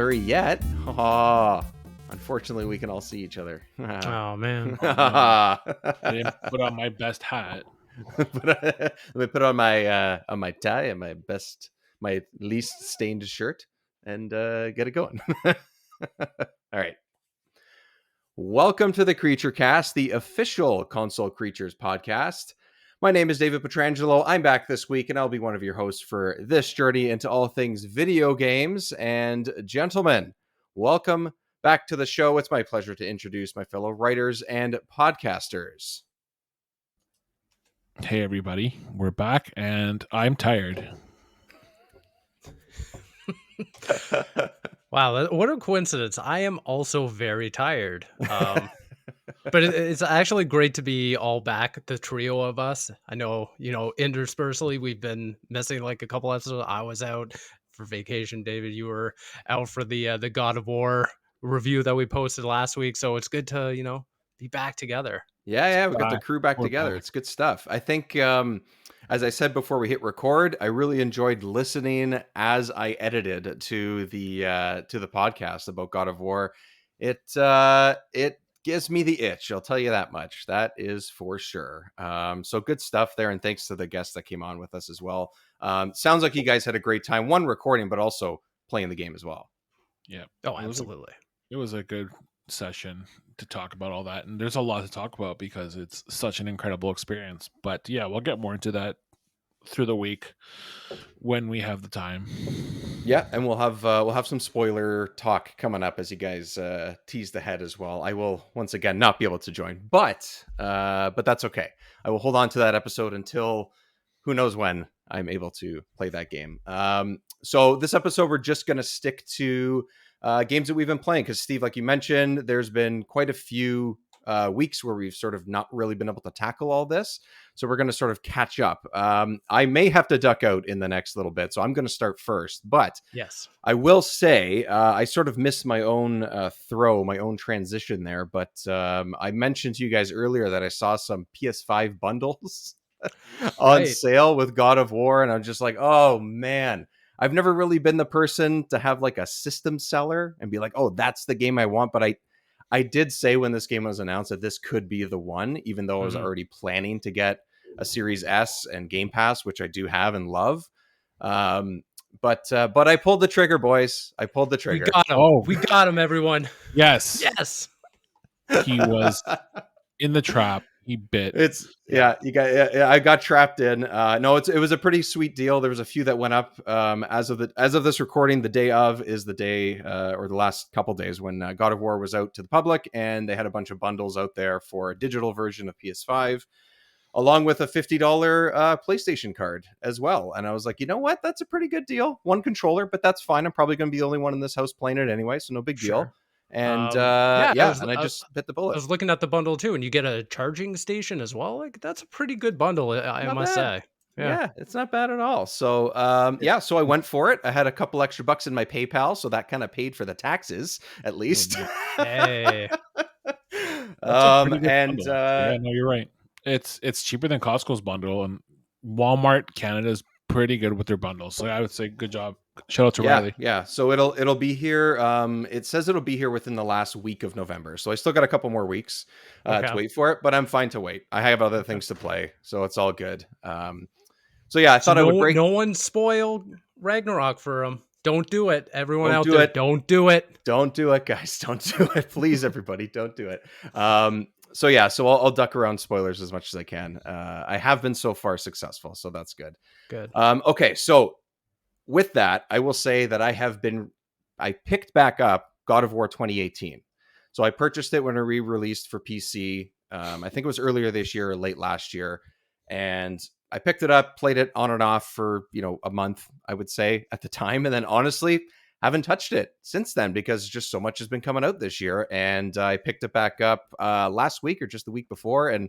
January yet. Unfortunately, we can all see each other. Oh man. I didn't put on my best hat. Let me put on my tie and my least stained shirt and get it going. All right. Welcome to the Creature Cast, the official Console Creatures podcast. My name is David Petrangelo. I'm back this week, and I'll be one of your hosts for this journey into all things video games. And gentlemen, welcome back to the show. It's my pleasure to introduce my fellow writers and podcasters. Hey, everybody. We're back, and I'm tired. Wow, what a coincidence. I am also very tired. But it's actually great to be all back, the trio of us. I know, interspersally, we've been missing like a couple episodes. I was out for vacation. David, you were out for the God of War review that we posted last week. So it's good to, be back together. Yeah, we got the crew back together. It's good stuff. I think, as I said before we hit record, I really enjoyed listening as I edited to the podcast about God of War. It gives me the itch. I'll tell you that much. That is for sure. So good stuff there, and thanks to the guests that came on with us as well. Sounds like you guys had a great time. One recording, but also playing the game as well. Yeah. Oh, absolutely. It was a good session to talk about all that, and there's a lot to talk about because it's such an incredible experience. But yeah, we'll get more into that through the week when we have the time. Yeah, and we'll have some spoiler talk coming up as you guys teased ahead as well. I will once again not be able to join, but that's okay. I will hold on to that episode until who knows when I'm able to play that game. So this episode we're just going to stick to games that we've been playing because Steve, like you mentioned, there's been quite a few weeks where we've sort of not really been able to tackle all this. So we're going to sort of catch up. I may have to duck out in the next little bit, so I'm going to start first. But yes, I will say I sort of missed my own my own transition there. But I mentioned to you guys earlier that I saw some PS5 bundles on sale with God of War. And I'm just like, oh, man. I've never really been the person to have like a system seller and be like, oh, that's the game I want. But I did say when this game was announced that this could be the one, even though I was already planning to get a Series S and Game Pass, which I do have and love. But I pulled the trigger, boys. I pulled the trigger. We got him. We got him, everyone. Yes. He was in the trap. He bit. I got trapped in. No, it was a pretty sweet deal. There was a few that went up as of this recording. The day of is the day or the last couple days when God of War was out to the public, and they had a bunch of bundles out there for a digital version of PS5, along with a $50 PlayStation card as well. And I was like, you know what? That's a pretty good deal. One controller, but that's fine. I'm probably going to be the only one in this house playing it anyway, so no big deal. And I just bit the bullet. I was looking at the bundle too, and you get a charging station as well. Like that's a pretty good bundle, I must say. Yeah, it's not bad at all. So so I went for it. I had a couple extra bucks in my PayPal, so that kind of paid for the taxes at least. Hey. No, you're right. It's cheaper than Costco's bundle, and Walmart Canada is pretty good with their bundles. So I would say good job. Shout out to Riley. Yeah. So it'll be here. It says it'll be here within the last week of November. So I still got a couple more weeks to wait for it, but I'm fine to wait. I have other things to play, so it's all good. So yeah, I thought I would break. No one spoil Ragnarok for him. Don't do it. Everyone out there, don't do it. Don't do it, guys. Don't do it. Please, everybody, don't do it. So I'll duck around spoilers as much as I can. I have been so far successful, so that's good. Good. Okay, so with that, I will say that I picked back up God of War 2018. So I purchased it when it re-released for PC. I think it was earlier this year or late last year. And I picked it up, played it on and off for, a month, I would say at the time. And then honestly, haven't touched it since then because just so much has been coming out this year. And I picked it back up last week or just the week before. And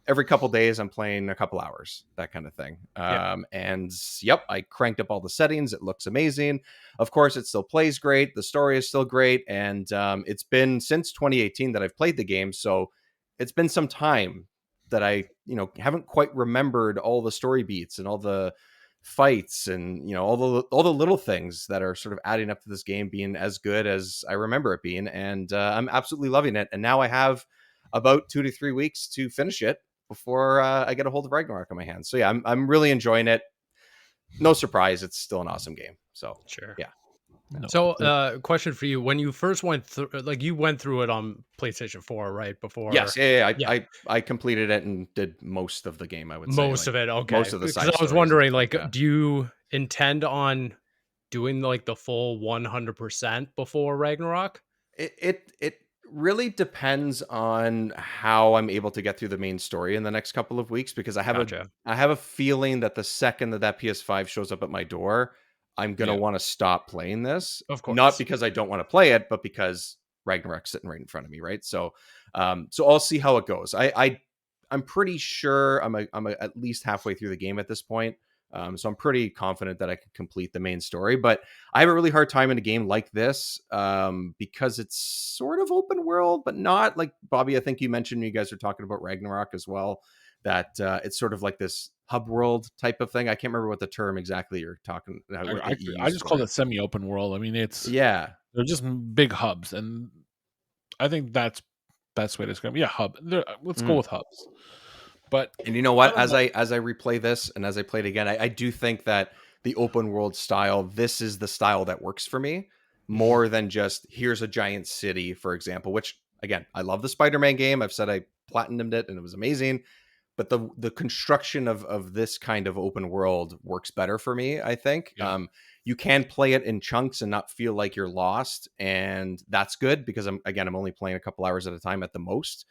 every couple days I'm playing a couple hours, that kind of thing. I cranked up all the settings. It looks amazing. Of course, it still plays great. The story is still great. And it's been since 2018 that I've played the game. So it's been some time that I, haven't quite remembered all the story beats and all the fights and, all the little things that are sort of adding up to this game being as good as I remember it being. And I'm absolutely loving it. And now I have about 2 to 3 weeks to finish it before I get a hold of Ragnarok on my hands. So yeah, I'm really enjoying it. No surprise, it's still an awesome game. So Sure. yeah. No. So, question for you: when you first went through, like, you went through it on PlayStation 4, right? Before, Yes, yeah. yeah, I completed it and did most of the game. I would say most like of it. most Okay, of the because side I was stories and wondering, stuff. like, Yeah. do you intend on doing like the full 100% before Ragnarok? It really depends on how I'm able to get through the main story in the next couple of weeks, because Gotcha. I have a feeling that the second that PS5 shows up at my door, I'm gonna Yeah. want to stop playing this. Of Not course. because I don't want to play it, but because Ragnarok's sitting right in front of me, right? So so I'll see how it goes. I'm pretty sure at least halfway through the game at this point. So I'm pretty confident that I can complete the main story, but I have a really hard time in a game like this because it's sort of open world, but not like Bobby. I think you mentioned you guys are talking about Ragnarok as well. That it's sort of like this hub world type of thing. I can't remember what the term exactly you're talking that you I used just for call it. it semi-open world. I mean, Yeah, they're just big hubs, and I think that's best way to describe it. Yeah, hub. Let's go Mhm. with hubs. But And you know I what? don't know. As I replay this and as I play it again, I do think that the open world style, this is the style that works for me Mhm. more than just here's a giant city, for example. Which again, I love the Spider-Man game. I've said I platinumed it and it was amazing. But the construction of this kind of open world works better for me, I think. Yeah. You can play it in chunks and not feel like you're lost, and that's good because I'm only playing a couple hours at a time at the most.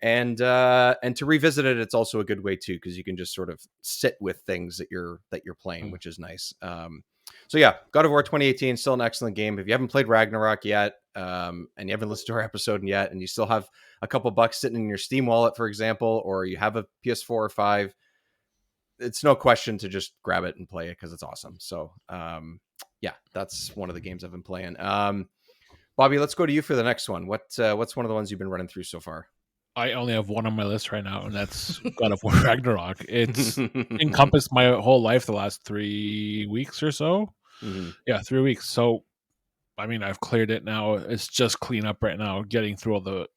And to revisit it, it's also a good way too, because you can just sort of sit with things that you're playing, Mm. which is nice. So yeah, God of War 2018 still an excellent game. If you haven't played Ragnarok yet, and you haven't listened to our episode yet, and you still have a couple bucks sitting in your Steam wallet, for example, or you have a PS4 or 5, it's no question to just grab it and play it because it's awesome. So yeah, that's one of the games I've been playing. Bobby, let's go to you for the next one. What's one of the ones you've been running through so far? I only have one on my list right now, and that's God of War Ragnarok. It's encompassed my whole life the last 3 weeks or so. Mhm. Yeah, 3 weeks. So, I mean, I've cleared it now. It's just clean up right now, getting through all the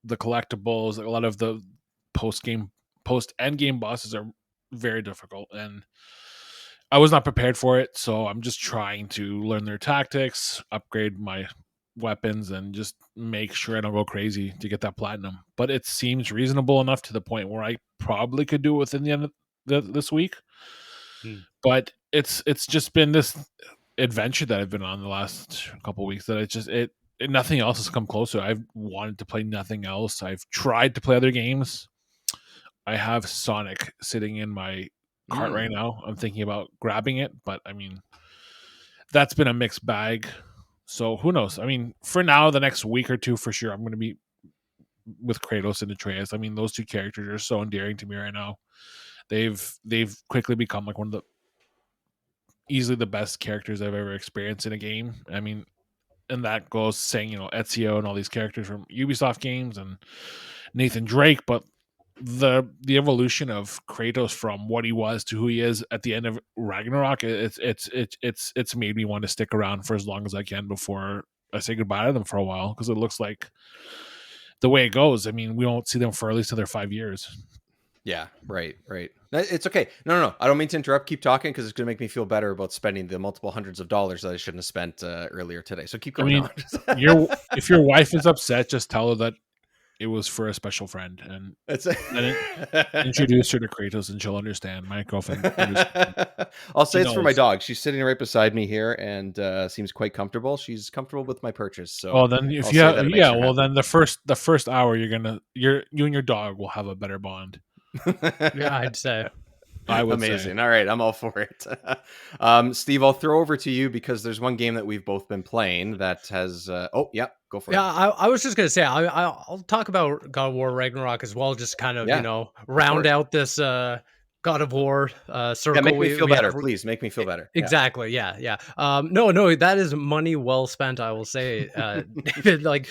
collectibles. A lot of the post end game bosses are very difficult, and I was not prepared for it. So I'm just trying to learn their tactics, upgrade my weapons, and just make sure I don't go crazy to get that platinum. But it seems reasonable enough to the point where I probably could do it within the end of this week. Hmm. But it's just been this adventure that I've been on the last couple of weeks that nothing else has come closer. I've wanted to play nothing else. I've tried to play other games. I have Sonic sitting in my cart right Mm. now. I'm thinking about grabbing it, but I mean, that's been a mixed bag. So who knows? I mean, for now, the next week or two, for sure, I'm going to be with Kratos and Atreus. I mean, those two characters are so endearing to me right now. They've quickly become like one of the easily the best characters I've ever experienced in a game. I mean, and that goes saying, Ezio and all these characters from Ubisoft games and Nathan Drake, but the evolution of Kratos from what he was to who he is at the end of Ragnarok, it's made me want to stick around for as long as I can before I say goodbye to them for a while, because it looks like the way it goes. I mean, we won't see them for at least another 5 years. Yeah, right. It's okay. No. I don't mean to interrupt. Keep talking because it's going to make me feel better about spending the multiple hundreds of dollars that I shouldn't have spent earlier today. So keep I going mean, on. if your wife is upset, just tell her that it was for a special friend, and It's then introduce her to Kratos, and she'll understand. My girlfriend understands. I'll She say it's for my knows. dog. She's sitting right beside me here and seems quite comfortable. She's comfortable with my purchase. So Well, then if I'll you say that it makes her well, happy. then the first hour you and your dog will have a better bond. Yeah, I'd say. I would say. Amazing. All right, I'm all for it. Steve, I'll throw over to you because there's one game that we've both been playing that has. Oh, yeah, go for Yeah, it. I was just gonna say I'll talk about God of War Ragnarok as well, just kind of Yeah, go for round it. out this God of War Yeah, circle make me feel we have. better, please. Make me feel better. Yeah. Exactly. Yeah. No, that is money well spent, I will say. David, like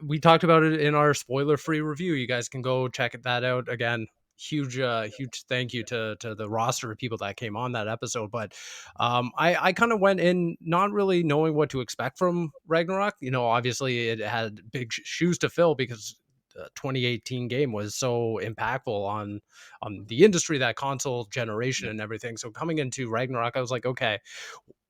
we talked about it in our spoiler-free review. You guys can go check that out again. huge thank you to the roster of people that came on that episode. But I kind of went in not really knowing what to expect from Ragnarok. You know, obviously it had big shoes to fill because the 2018 game was so impactful on the industry, that console generation and everything. So coming into Ragnarok, I was like, okay,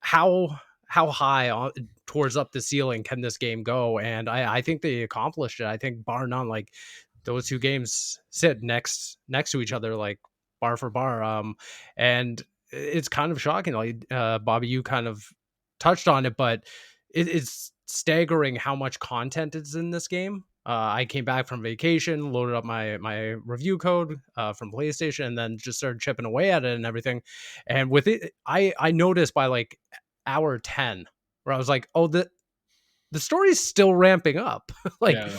how high towards up the ceiling can this game go? And I think they accomplished it. I think bar none, like those two games sit next to each other, like bar for bar. And it's kind of shocking. Like Bobby, you kind of touched on it, but it's staggering how much content is in this game. I came back from vacation, loaded up my review code from PlayStation, and then just started chipping away at it and everything. And with it, I noticed by like hour 10 where I was like, oh, the story's still ramping up. Like Yeah,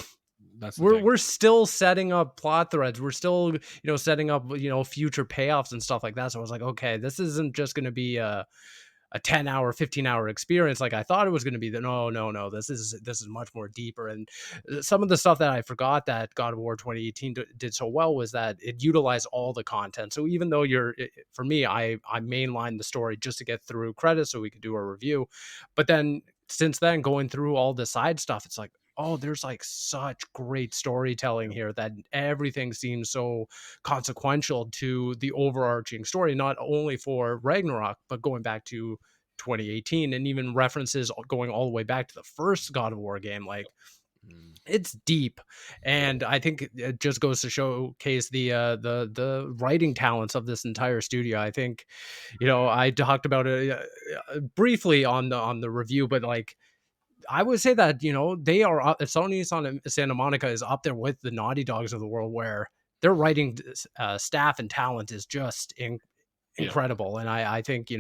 that's the thing. we're still setting up plot threads. We're still, setting up, future payoffs and stuff like that. So I was like, okay, this isn't just going to be a 10-hour, 15-hour experience like I thought it was going to be. No, this is much more deeper. And some of the stuff that I forgot that God of War 2018 did so well was that it utilized all the content. So even though for me, I mainlined the story just to get through credits so we could do a review, but then since then, going through all the side stuff, it's like, oh, there's like such great storytelling here that everything seems so consequential to the overarching story, not only for Ragnarok, but going back to 2018, and even references going all the way back to the first God of War game. Like, it's deep, and I think it just goes to showcase the writing talents of this entire studio. I think, I talked about it briefly on the review, but like, I would say that, they are Sony Santa Monica is up there with the Naughty Dogs of the world, where their writing staff and talent is just incredible. And I think,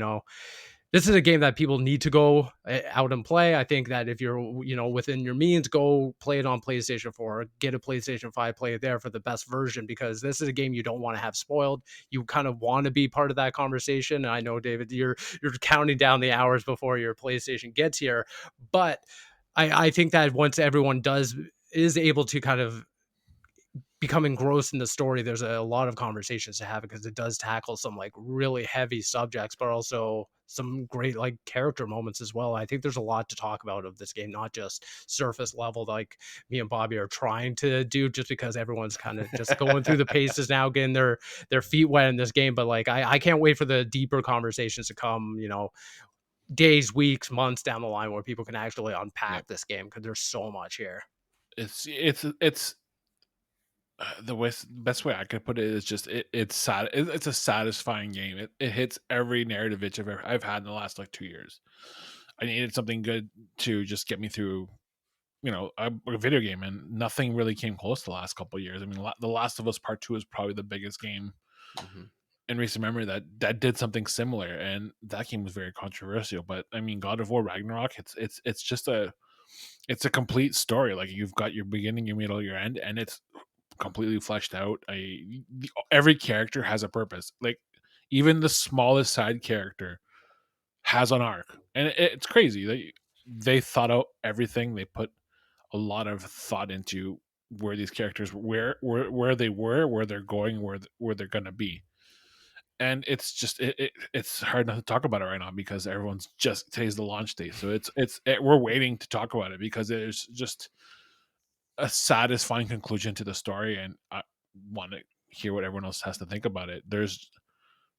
this is a game that people need to go out and play. I think that if you're, within your means, go play it on PlayStation 4, get a PlayStation 5, play it there for the best version, because this is a game you don't want to have spoiled. You kind of want to be part of that conversation. And I know, David, you're counting down the hours before your PlayStation gets here, but I think that once everyone is able to kind of become engrossed in the story, there's a lot of conversations to have, because it does tackle some like really heavy subjects, but also some great like character moments as well. I think there's a lot to talk about of this game, not just surface level like me and Bobby are trying to do, just because everyone's kind of just going through the paces now, getting their feet wet in this game. But like, I can't wait for the deeper conversations to come, days, weeks, months down the line, where people can actually unpack this game, because there's so much here. It's best way I could put it is just it's sad. It's a satisfying game. It hits every narrative itch I've had in the last like 2 years. I needed something good to just get me through, a video game, and nothing really came close the last couple of years. I mean, The Last of Us Part 2 is probably the biggest game in recent memory that did something similar, and that game was very controversial. But I mean, God of War Ragnarok, it's just it's a complete story. Like, you've got your beginning, your middle, your end, and it's completely fleshed out. Every character has a purpose. Like, even the smallest side character has an arc, and it's crazy. They thought out everything. They put a lot of thought into where these characters, where they were, where they're going, where they're gonna be. And it's just it's hard not to talk about it right now, because everyone's just, today's the launch date, so we're waiting to talk about it, because there's just a satisfying conclusion to the story, and I want to hear what everyone else has to think about it. There's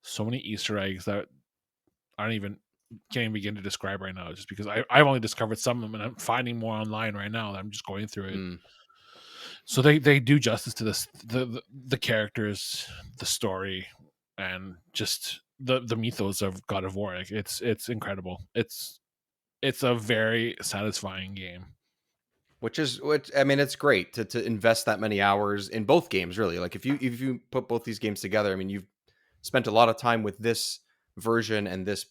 so many Easter eggs that I can't even begin to describe right now, just because I've only discovered some of them, and I'm finding more online right now that I'm just going through it. So they do justice to this, the characters, the story, and just the mythos of God of War. Like, it's incredible. It's a very satisfying game. Which I mean, it's great to invest that many hours in both games, really. Like, if you put both these games together, I mean, you've spent a lot of time with this version and this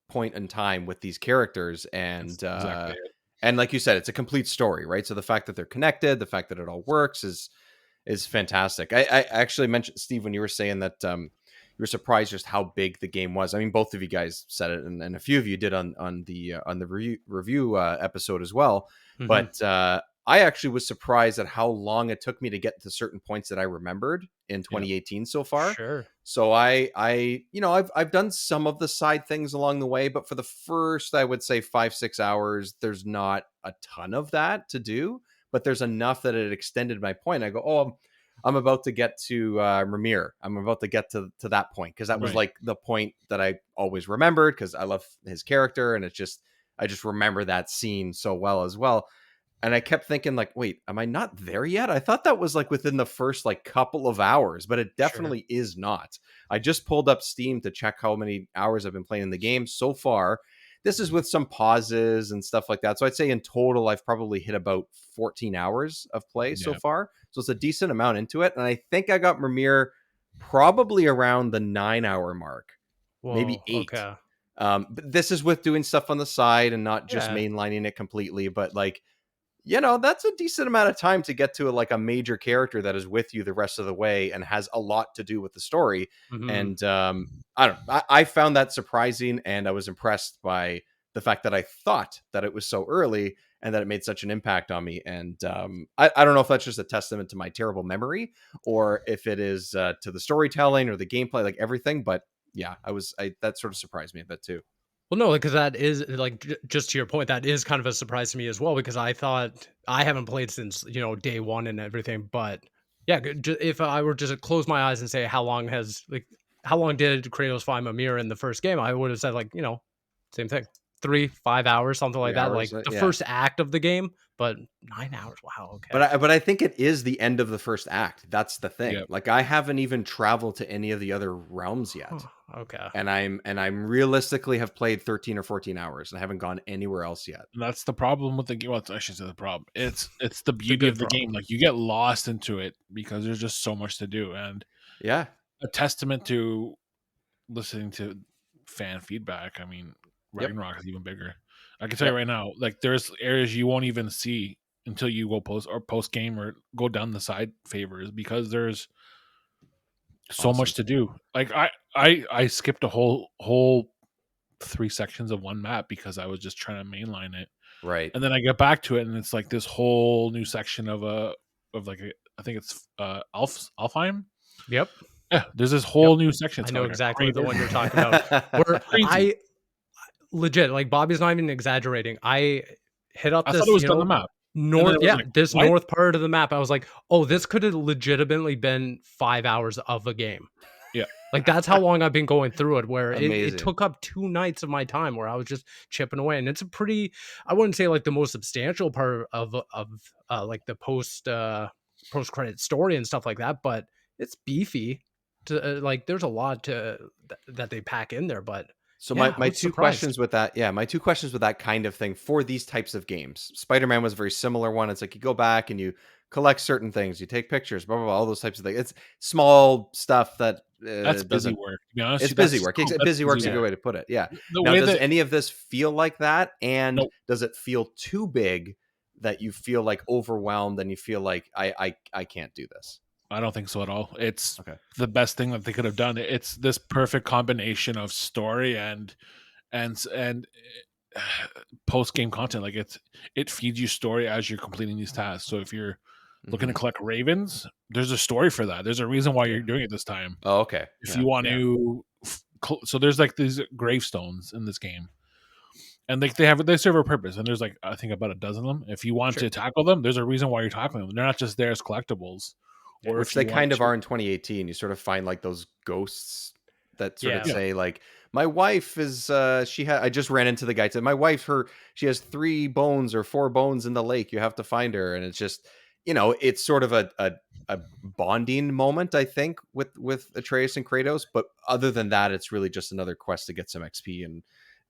point in time with these characters, and Exactly it. and like you said, it's a complete story, right? So the fact that they're connected, the fact that it all works is fantastic. I actually mentioned, Steve, when you were saying that you were surprised just how big the game was. I mean, both of you guys said it, and a few of you did on the review episode as well. Mm-hmm. But I actually was surprised at how long it took me to get to certain points that I remembered in 2018 so far. Sure. So I've done some of the side things along the way, but for the first, I would say 5-6 hours, there's not a ton of that to do, but there's enough that it extended my point. I go, oh, I'm about to get to Ramir. I'm about to get to that point, because that was Right. like the point that I always remembered, because I love his character, and I just remember that scene so well as well. And I kept thinking, like, wait, am I not there yet? I thought that was like within the first like couple of hours, but it definitely is not. I just pulled up Steam to check how many hours I've been playing the game so far. This is with some pauses and stuff like that. So I'd say in total, I've probably hit about 14 hours of play so far. So it's a decent amount into it. And I think I got Mimir probably around the 9-hour mark, maybe 8. Okay. But this is with doing stuff on the side and not just Yeah. mainlining it completely. But like, that's a decent amount of time to get to like a major character that is with you the rest of the way and has a lot to do with the story. Mhm. And I don't know. I found that surprising, and I was impressed by the fact that I thought that it was so early and that it made such an impact on me. And I don't know if that's just a testament to my terrible memory, or if it is to the storytelling or the gameplay, like everything. But yeah, that sort of surprised me a bit too. Well, no, because that is like just to your point, that is kind of a surprise to me as well, because I thought I haven't played since day one and everything. But yeah, if I were just to close my eyes and say how long did Kratos find Mimir in the first game, I would have said like same thing, 3-5 hours, something like 3 that, hours, like the yeah. first act of the game. But 9 hours, wow, okay. But I think it is the end of the first act. That's the thing. Yep. Like, I haven't even traveled to any of the other realms yet. Okay. And I'm realistically have played 13 or 14 hours and I haven't gone anywhere else yet. And that's the problem with the game. Well, I should say the problem. It's the beauty good of the game. problem. Like, you get lost into it because there's just so much to do. And Yeah. a testament to listening to fan feedback. I mean, Ragnarok is even bigger. I can tell you right now, like, there's areas you won't even see until you go post game or go down the side favors, because there's so much to do. Like, I skipped a whole 3 sections of one map because I was just trying to mainline it. Right. And then I get back to it, and it's like this whole new section of I think it's Alfheim. Yep. Yeah, there's this whole new section. I It's know got, like, a exactly the crater. one you're talking about. Where Crazy. I legit, like, Bobby's not even exaggerating. I hit up I this, thought it was on the map. north, was like, this what? north part of the map. I was like, oh, this could have legitimately been 5 hours of a game. Yeah. Like, that's how long I've been going through it, where it Amazing. took up 2 nights of my time where I was just chipping away. And it's a pretty, I wouldn't say like the most substantial part of like the post credit story and stuff like that, but it's beefy. To like, there's a lot that they pack in there. But So yeah, my I was two surprised. questions with that, my two questions with that kind of thing for these types of games. Spider-Man was a very similar one. It's like you go back and you collect certain things, you take pictures, blah blah blah, all those types of things. It's small stuff that That's busy doesn't. work. To be honest, It's busy work. that's Busy work's a work. good way to put it. Yeah. The Now, way does that any of this feel like that? And Nope. does it feel too big that you feel like overwhelmed and you feel like I can't do this? I don't think so at all. It's Okay. the best thing that they could have done. It's this perfect combination of story and post game content. Like, it feeds you story as you're completing these tasks. So if you're looking to collect ravens, there's a story for that. There's a reason why you're doing it this time. Oh, okay. If you want to, so there's like these gravestones in this game, and like they serve a purpose. And there's like, I think about a dozen of them. If you want to tackle them, there's a reason why you're tackling them. They're not just there as collectibles. Or which they kind of are in 2018. You sort of find like those ghosts that sort of say like, my wife is I just ran into the guy said my wife, she has 3 bones or 4 bones in the lake, you have to find her. And it's just, it's sort of a bonding moment, I think, with Atreus and Kratos. But other than that, it's really just another quest to get some XP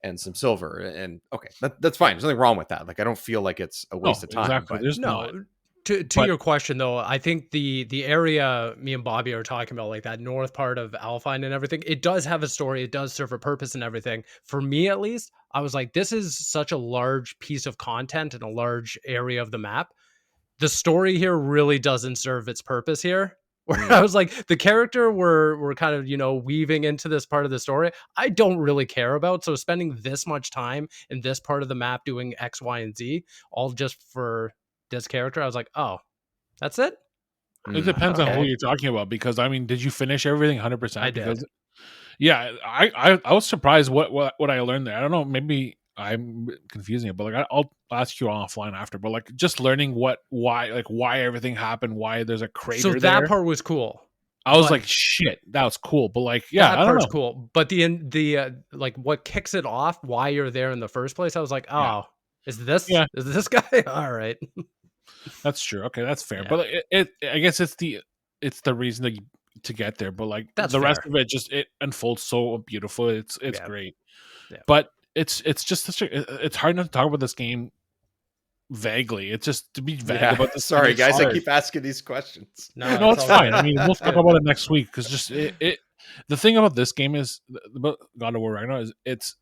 and some silver. And okay, that's fine. There's nothing wrong with that. Like, I don't feel like it's a waste of time. Exactly. But There's not. To your question though, I think the area me and Bobby are talking about, like that north part of Alpine and everything, it does have a story, it does serve a purpose and everything. For me at least, I was like, this is such a large piece of content and a large area of the map. The story here really doesn't serve its purpose here. Where I was like, the character we're kind of, weaving into this part of the story, I don't really care about. So spending this much time in this part of the map doing X, Y, and Z, all just for this character. I was like, oh, that's it. It depends on who Okay. you're talking about, because I mean, did you finish everything 100%? I did. Because yeah, I was surprised what I learned there. I don't know, maybe I'm confusing it, but like I'll ask you offline after. But like just learning why everything happened, why there's a crater So that there. part was cool. I was but- like, shit, that was cool. But like, yeah, that I don't part's know. cool. But the like what kicks it off, why you're there in the first place, I was like, oh, is this guy? All right. That's true. Okay, that's fair. Yeah. But it I guess it's the reason to get there. But like That's the rest fair. of it, just it unfolds so beautiful. It's Yeah. great. Yeah. But it's just it's hard not to talk about this game vaguely. It's just to be vague about this. Sorry, it's guys, I hard. keep asking these questions. No, it's all fine. good. I mean, we'll talk Good. about it next week, because just it. The thing about this game is about God of War Ragnarok is it's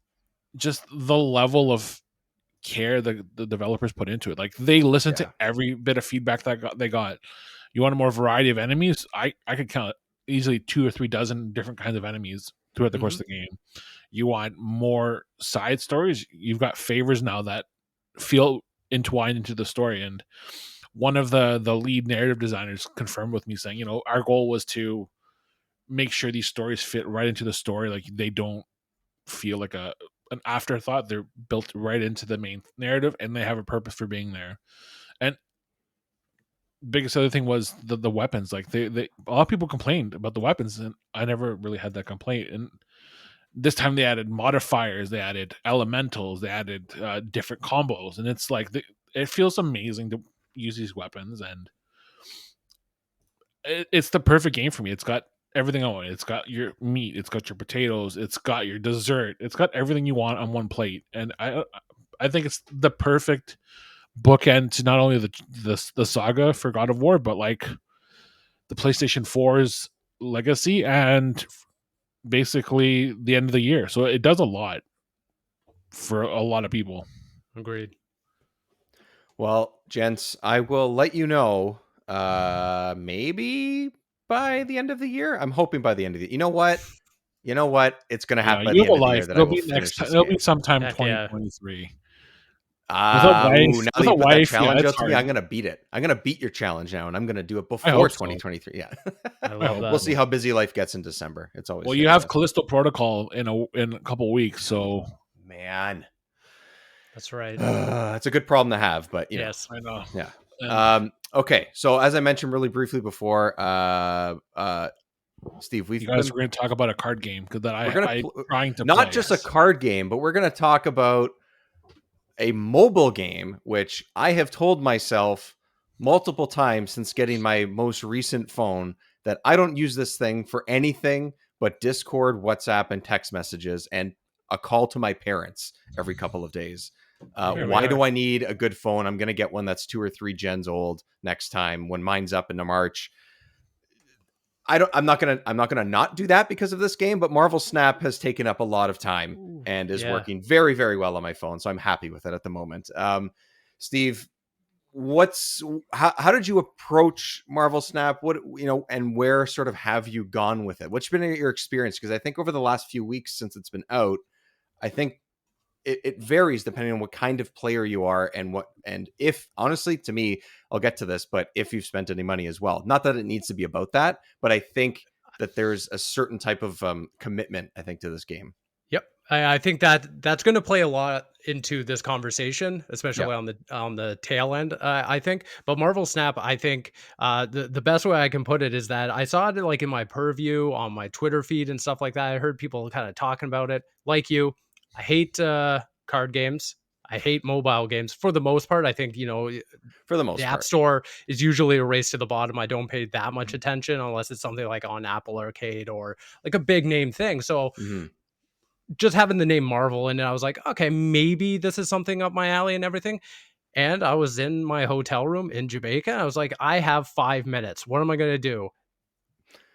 just the level of care the developers put into it. Like they listen to every bit of feedback they got. You want a more variety of enemies? I could count easily 2 or 3 dozen different kinds of enemies throughout the course of the game. You want more side stories? You've got favors now that feel entwined into the story. And one of the lead narrative designers confirmed with me saying, you know, our goal was to make sure these stories fit right into the story. Like they don't feel like an afterthought. They're built right into the main narrative, and they have a purpose for being there. And biggest other thing was the weapons. Like they a lot of people complained about the weapons, and I never really had that complaint. And this time they added modifiers, they added elementals, they added different combos, and it's like it feels amazing to use these weapons, and it's the perfect game for me. It's got everything I want. It's got your meat, it's got your potatoes, it's got your dessert, it's got everything you want on one plate, and I think it's the perfect bookend to not only the saga for God of War, but like the PlayStation 4's legacy and basically the end of the year. So it does a lot for a lot of people. Agreed. Well, gents, I will let you know maybe by the end of the year. I'm hoping by the end of the year. You know what? It's going to happen by the You have end a of the year life. that I It'll will be finish this It'll game. be sometime Heck yeah. 2023. Now that you put that wife, challenge it's out to me, hard. I'm going to beat it. I'm going to beat your challenge now, and I'm going to do it before hope so. 2023. Yeah. I love that. We'll see how busy life gets in December. It's always Well, good you to- have Callisto Protocol in a couple weeks, so Man. That's right. It's a good problem to have, but you know. Yes. I know. Yeah. Okay. So as I mentioned really briefly before, Steve, You guys were going to talk about a card game because we're gonna I'm trying to not play. just a card game, but we're going to talk about a mobile game, which I have told myself multiple times since getting my most recent phone that I don't use this thing for anything but Discord, WhatsApp, and text messages, and a call to my parents every couple of days. Why do I need a good phone? I'm going to get one that's 2 or 3 gens old next time when mine's up into March. I'm not gonna not do that because of this game, but Marvel Snap has taken up a lot of time and is working very, very well on my phone, so I'm happy with it at the moment. Steve, how did you approach Marvel Snap? What and where sort of have you gone with it? What's been your experience? Because I think over the last few weeks since it's been out, I think it varies depending on what kind of player you are and if honestly, to me, I'll get to this, but if you've spent any money as well. Not that it needs to be about that, but I think that there's a certain type of commitment, I think, to this game. Yep. I think that's going to play a lot into this conversation, especially on the tail end, I think. But Marvel Snap, I think the best way I can put it is that I saw it like in my purview on my Twitter feed and stuff like that. I heard people kind of talking about it. Like you, I hate card games. I hate mobile games for the most part. I think, for the most the part, App Store is usually a race to the bottom. I don't pay that much attention unless it's something like on Apple Arcade or like a big name thing. So just having the name Marvel in it, I was like, okay, maybe this is something up my alley and everything. And I was in my hotel room in Jamaica. I was like, I have 5 minutes. What am I going to do?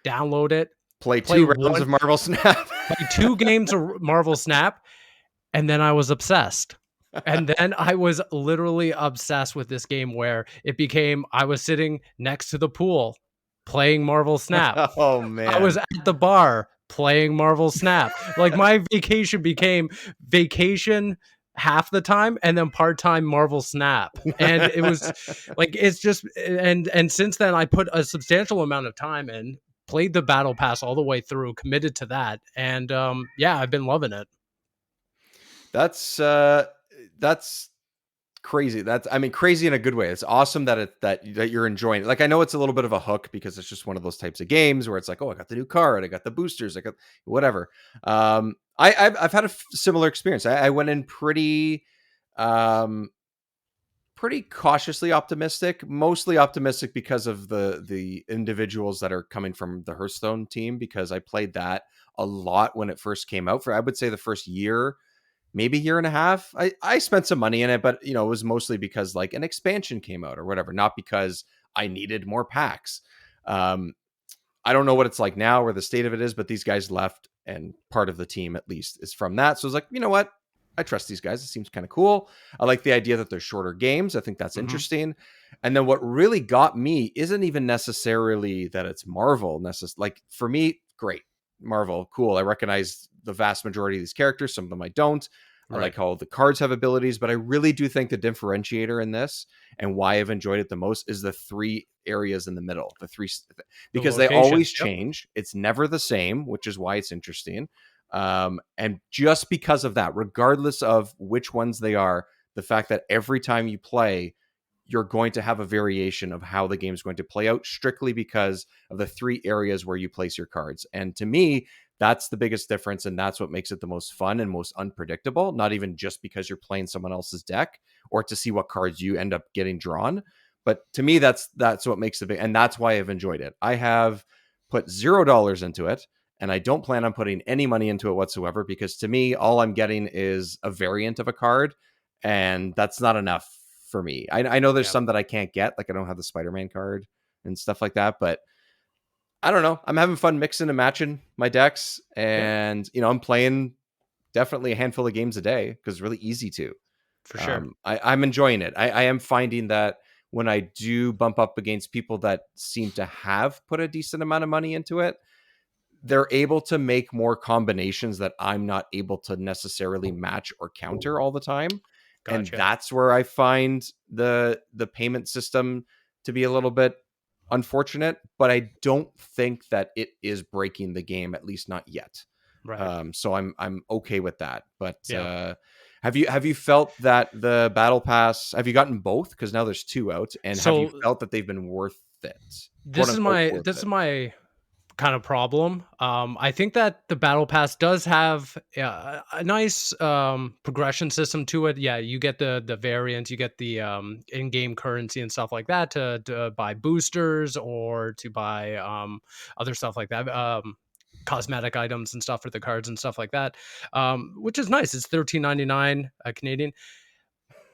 Download it. Play 2 rounds of Marvel Snap. Play 2 games of Marvel Snap. And then I was obsessed. And then I was literally obsessed with this game where it became, I was sitting next to the pool playing Marvel Snap. Oh, man. I was at the bar playing Marvel Snap. Like my vacation became vacation half the time, and then part-time Marvel Snap. And it was like, it's just, and since then I put a substantial amount of time in, played the battle pass all the way through, committed to that, and yeah, I've been loving it. That's crazy. I mean, crazy in a good way. It's awesome that you're enjoying it. Like, I know it's a little bit of a hook because it's just one of those types of games where it's like, oh, I got the new card, I got the boosters, I got whatever. I've had a similar experience. I went in um pretty cautiously optimistic, mostly optimistic because of the individuals that are coming from the Hearthstone team, because I played that a lot when it first came out. For, I would say, the first year, maybe year and a half, I spent some money in it, but it was mostly because like an expansion came out or whatever, not because I needed more packs. Um, I don't know what it's like now, where the state of it is, but these guys left, and part of the team at least is from that. So I was like, you know what? I trust these guys. It seems kind of cool. I like the idea that they're shorter games. I think that's interesting. And then what really got me isn't even necessarily that it's Marvel. Like, for me, great. Marvel, cool. I recognize the vast majority of these characters. Some of them I don't. I like how the cards have abilities, but I really do think the differentiator in this, and why I've enjoyed it the most, is the 3 areas in the middle, because they always change. It's never the same, which is why it's interesting. And just because of that, regardless of which ones they are, the fact that every time you play, you're going to have a variation of how the game is going to play out, strictly because of the 3 areas where you place your cards. And to me, that's the biggest difference, and that's what makes it the most fun and most unpredictable. Not even just because you're playing someone else's deck or to see what cards you end up getting drawn, but to me, that's what makes it big, and that's why I've enjoyed it. I have put $0 into it, and I don't plan on putting any money into it whatsoever, because to me, all I'm getting is a variant of a card, and that's not enough for me. I know there's some that I can't get, like I don't have the Spider-Man card and stuff like that, but I don't know. I'm having fun mixing and matching my decks, and I'm playing definitely a handful of games a day because it's really easy to. For sure. I'm enjoying it. I am finding that when I do bump up against people that seem to have put a decent amount of money into it, they're able to make more combinations that I'm not able to necessarily match or counter all the time. Gotcha. And that's where I find the payment system to be a little bit unfortunate, but I don't think that it is breaking the game, at least not yet. Right. So I'm okay with that. But have you felt that the battle pass, have you gotten both? Because now there's 2 out, and have you felt that they've been worth it? This is my kind of problem. I think that the battle pass does have a nice progression system to it. Yeah, you get the variants, you get the in-game currency and stuff like that to buy boosters, or to buy other stuff like that, cosmetic items and stuff for the cards and stuff like that, which is nice. It's $13.99 Canadian.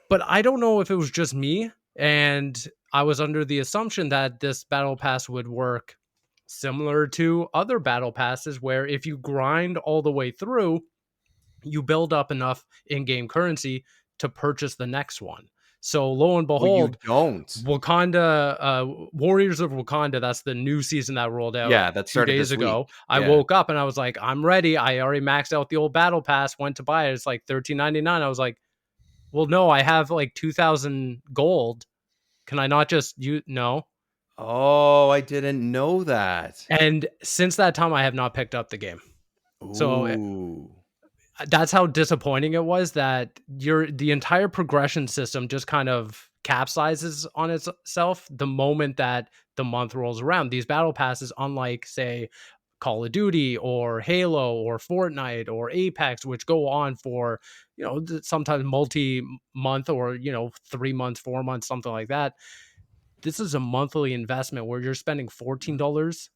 But I don't know if it was just me, and I was under the assumption that this battle pass would work similar to other battle passes, where if you grind all the way through, you build up enough in-game currency to purchase the next one. So lo and behold, Wakanda, Warriors of Wakanda, that's the new season that rolled out that 2 started days this ago. week. I woke up and I was like, I'm ready. I already maxed out the old battle pass, went to buy it. It's like $13.99. I was like, well, no, I have like 2,000 gold. Can I not just no? Oh, I didn't know that. And since that time, I have not picked up the game. So that's how disappointing it was, that the entire progression system just kind of capsizes on itself the moment that the month rolls around. These battle passes, unlike, say, Call of Duty or Halo or Fortnite or Apex, which go on for, sometimes multi-month, or, 3 months, 4 months, something like that. This is a monthly investment where you're spending $14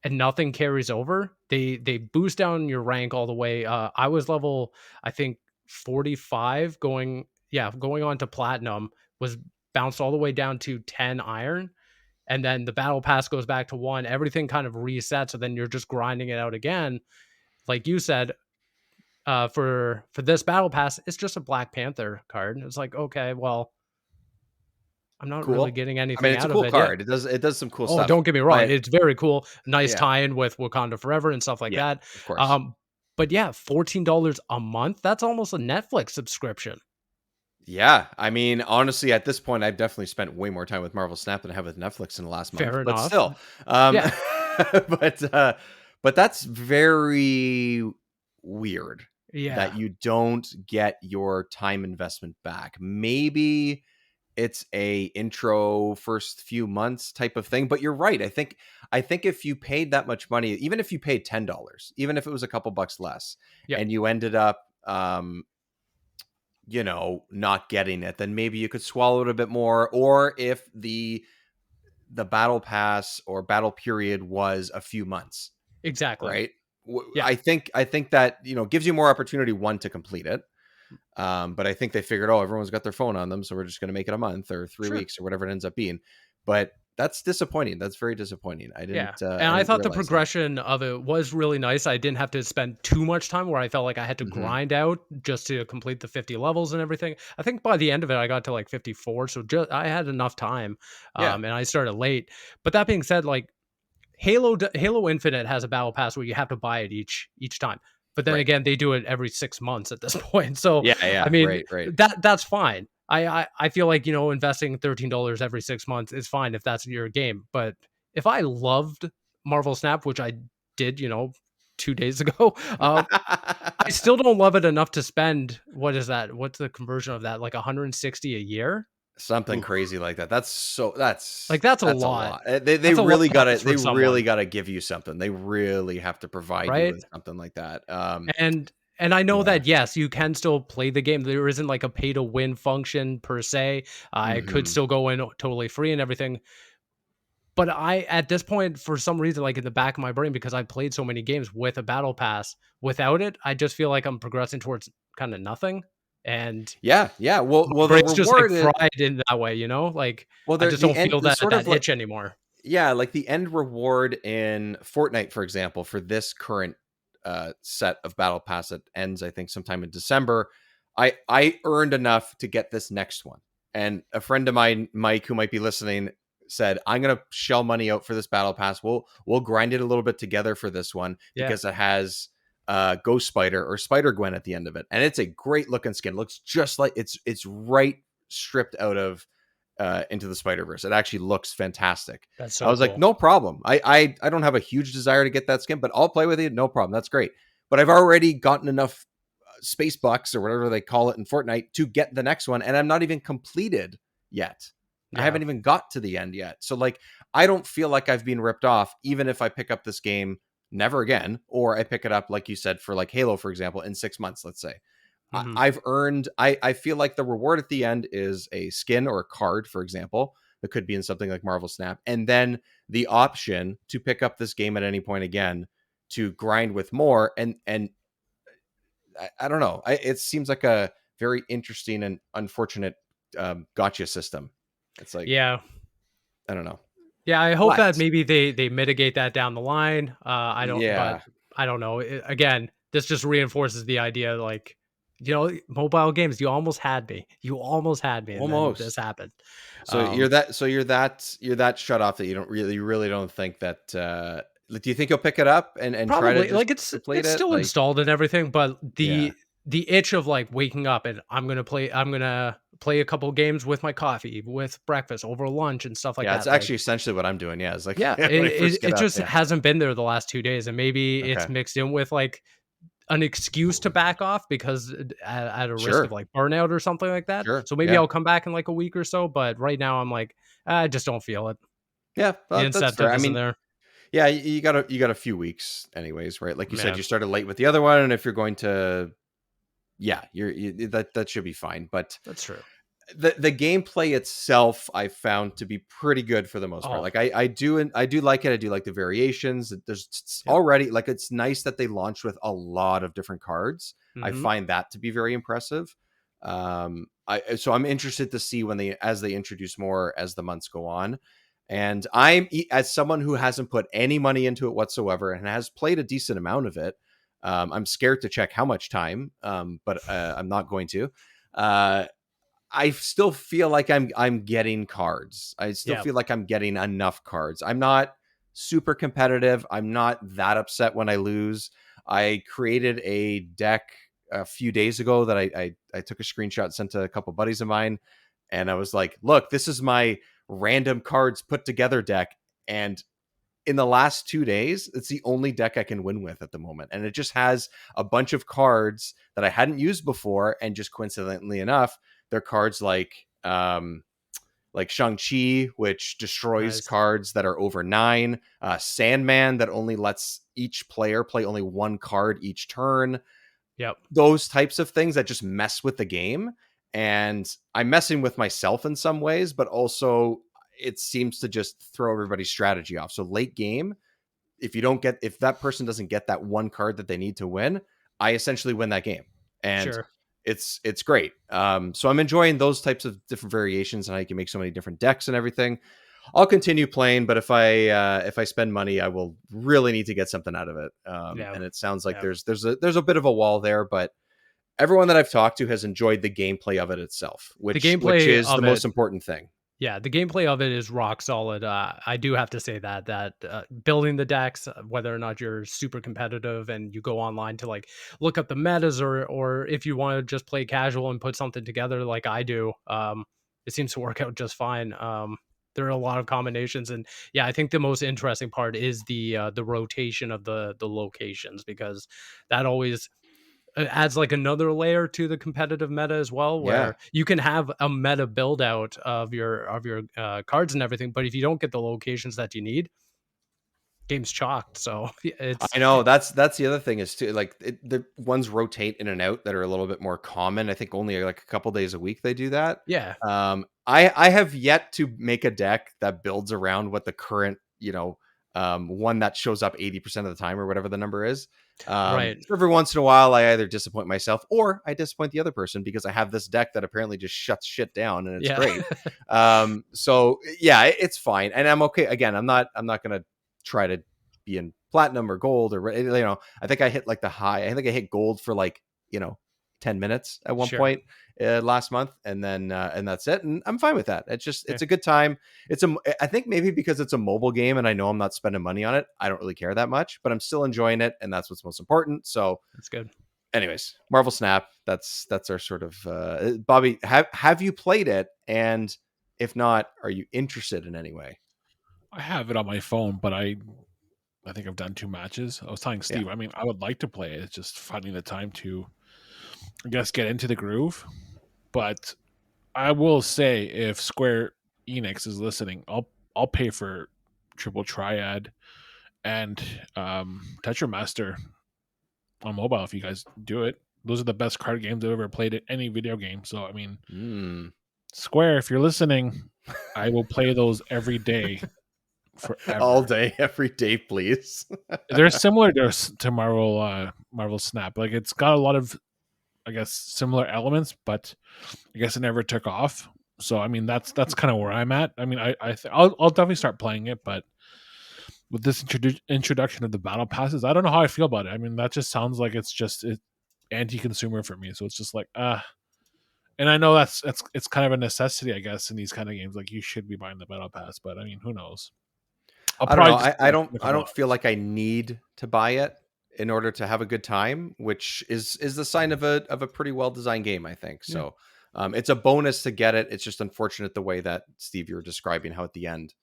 and nothing carries over. They boost down your rank all the way. I was level, I think, 45 going on to platinum, was bounced all the way down to 10 iron. And then the battle pass goes back to 1. Everything kind of resets. So then you're just grinding it out again. Like you said, for this battle pass, it's just a Black Panther card. It's like, okay, well, I'm not really getting anything it's out a cool of it. card. It does some cool stuff. Don't get me wrong. It's very cool. Nice tie-in with Wakanda Forever and stuff like that. Of course. But yeah, $14 a month, that's almost a Netflix subscription. Yeah, I mean, honestly, at this point, I've definitely spent way more time with Marvel Snap than I have with Netflix in the last month. Fair But enough. still, um, Yeah, but uh, but that's very weird that yeah, you don't get your time investment back. Maybe it's a intro first few months type of thing, but you're right. I think if you paid that much money, even if you paid $10, even if it was a couple bucks less, yep, and you ended up not getting it, then maybe you could swallow it a bit more. Or if the battle pass or battle period was a few months, exactly. right? Yeah, I think that gives you more opportunity, one, to complete it. But I think they figured, oh, everyone's got their phone on them, so we're just going to make it a month or three sure. weeks or whatever it ends up being. But that's disappointing. That's very disappointing. Yeah, I and I didn't thought the realize that. progression of it was really nice. I didn't have to spend too much time where I felt like I had to Hmm. grind out just to complete the 50 levels and everything. I think by the end of it, I got to like 54, so just I had enough time, Yeah. and I started late. But that being said, like Halo Infinite has a battle pass where you have to buy it each time. But then Right. again, they do it every 6 months at this point. So Yeah. I Yeah. mean Right. Right. that's fine. I feel like investing $13 every 6 months is fine if that's your game. But if I loved Marvel Snap, which I did, 2 days ago, I still don't love it enough to spend what is that? What's the conversion of that? Like 160 a year? Something Oof. crazy like that. That's so Like that's a that's a lot. lot. They That's a lot really of points gotta for someone, give you something. They really have to provide you right? with something like that. And I know Yeah. that yes, you can still play the game. There isn't like a pay to win function per se. I could Hmm. still go in totally free and everything. But I at this point, for some reason, like in the back of my brain, because I played so many games with a battle pass, without it, I just feel like I'm progressing towards kind of nothing. And Yeah. Yeah. Well, my the brain's just like reward is fried in that way, Like I just the don't end. feel The that sort of like itch anymore. Yeah, like the end reward in Fortnite, for example, for this current set of battle pass that ends, I think, sometime in December. I earned enough to get this next one, and a friend of mine, Mike, who might be listening, said, "I'm gonna shell money out for this battle pass. We'll grind it a little bit together for this one Yeah, because it has Ghost Spider or Spider Gwen at the end of it, and it's a great looking skin. It looks just like it's right stripped out of Into the Spider Verse. It actually looks fantastic. that's I so was like, cool. no problem. I don't have a huge desire to get that skin, but I'll play with it. No problem. That's great. But I've already gotten enough space bucks or whatever they call it in Fortnite to get the next one, and I'm not even completed yet. I Yeah. haven't even got to the end yet. So like, I don't feel like I've been ripped off, even if I pick up this game never again, or I pick it up, like you said, for like Halo, for example, in 6 months, let's say. Hmm. I've earned. I feel like the reward at the end is a skin or a card, for example, that could be in something like Marvel Snap, and then the option to pick up this game at any point again to grind with more. And I don't know. It seems like a very interesting and unfortunate gotcha system. It's like, Yeah. I don't know, Yeah, I hope but that maybe they mitigate that down the line. I don't, but yeah, I don't know. Again, this just reinforces the idea, like, mobile games. You almost had me. You almost had me, and then this almost. happened. So Um, you're that shut off that you really don't think that. Like, do you think you'll pick it up and try to Probably just like complete it's it? still Like, installed and everything, but yeah, the itch of like waking up and I'm gonna play a couple games with my coffee, with breakfast, over lunch and stuff like yeah, it's that. Like, actually essentially what I'm doing. Yeah, it's like yeah, when I first get it up. just Yeah. hasn't been there the last 2 days, and maybe it's Okay. mixed in with like an excuse to back off because at a risk of Sure. like burnout or something like that. Sure. So maybe Yeah. I'll come back in like a week or so, but right now I'm like, I just don't feel it. Yeah. The That's fair. incentive I isn't mean, there. yeah, you got a few weeks, anyways, right? Like you said, Yeah. you started late with the other one, and if you're going to, yeah, that should be fine. But That's true. the gameplay itself I found to be pretty good for the most part. Oh, Like I do like it. I do like the variations. There's yep. already, like, it's nice that they launched with a lot of different cards. I Hmm. find that to be very impressive. So I'm interested to see when they introduce more as the months go on. And as someone who hasn't put any money into it whatsoever and has played a decent amount of it, I'm scared to check how much time, but I'm not going to. Uh, I still feel like I'm getting cards. I still Yeah. feel like I'm getting enough cards. I'm not super competitive. I'm not that upset when I lose. I created a deck a few days ago that I took a screenshot, sent to a couple buddies of mine, and I was like, look, this is my random cards put together deck. And in the last 2 days, it's the only deck I can win with at the moment. And it just has a bunch of cards that I hadn't used before. And just coincidentally enough, they're cards like Shang-Chi, which destroys Nice. cards that are over 9, Sandman that only lets each player play only one card each turn. Yep. Those types of things that just mess with the game. And I'm messing with myself in some ways, but also it seems to just throw everybody's strategy off. So late game, if that person doesn't get that one card that they need to win, I essentially win that game. And Sure. it's great. So I'm enjoying those types of different variations and how you can make so many different decks and everything. I'll continue playing, but if I spend money, I will really need to get something out of it. And it sounds like there's a bit of a wall there, but everyone that I've talked to has enjoyed the gameplay of it itself, which is the most important thing. Yeah, the gameplay of it is rock solid. I do have to say that building the decks, whether or not you're super competitive and you go online to like look up the metas, or if you want to just play casual and put something together like I do, it seems to work out just fine. There are a lot of combinations, and yeah, I think the most interesting part is the rotation of the locations, because that always adds like another layer to the competitive meta as well, Yeah. where you can have a meta build out of your cards and everything, but if you don't get the locations that you need, game's chalked. So it's I know that's the other thing is too, like the ones rotate in and out that are a little bit more common. I think only like a couple days a week they do that. yeah, I have yet to make a deck that builds around what the current, one that shows up 80% of the time or whatever the number is. right. So every once in a while, I either disappoint myself or I disappoint the other person because I have this deck that apparently just shuts shit down and it's Yeah. great. So yeah, it's fine. And I'm okay. Again, I'm not going to try to be in platinum or gold or, I think I hit like I hit gold for like, 10 minutes at one Sure. point last month, and then and that's it, and I'm fine with that. It's just Yeah. it's a good time. I think maybe because it's a mobile game and I know I'm not spending money on it, I don't really care that much, but I'm still enjoying it, and that's what's most important. So That's good. anyways, Marvel Snap, that's our sort of Bobby, have you played it, and if not, are you interested in any way? I have it on my phone, but I think I've done 2 matches. I was telling Steve, Yeah. I mean, I would like to play it. It's just finding the time to, I guess, get into the groove. But I will say, if Square Enix is listening, I'll pay for Triple Triad and Tetra Master on mobile if you guys do it. Those are the best card games I've ever played at any video game. So I mean, Square, if you're listening, I will play those every day. Forever. All day, every day, please. They're similar to Marvel Snap. Like, it's got a lot of, I guess, similar elements, but I guess it never took off. So I mean, that's kind of where I'm at. I mean, I'll definitely start playing it, but with this introduction of the battle passes, I don't know how I feel about it. I mean, that just sounds like it's anti-consumer for me. So it's just like and I know it's kind of a necessity, I guess, in these kind of games. Like, you should be buying the battle pass, but I mean, who knows? I don't know. I don't feel like I need to buy it in order to have a good time, which is the sign of a pretty well designed game, I think. So it's a bonus to get it. It's just unfortunate the way that, Steve, you were describing how at the end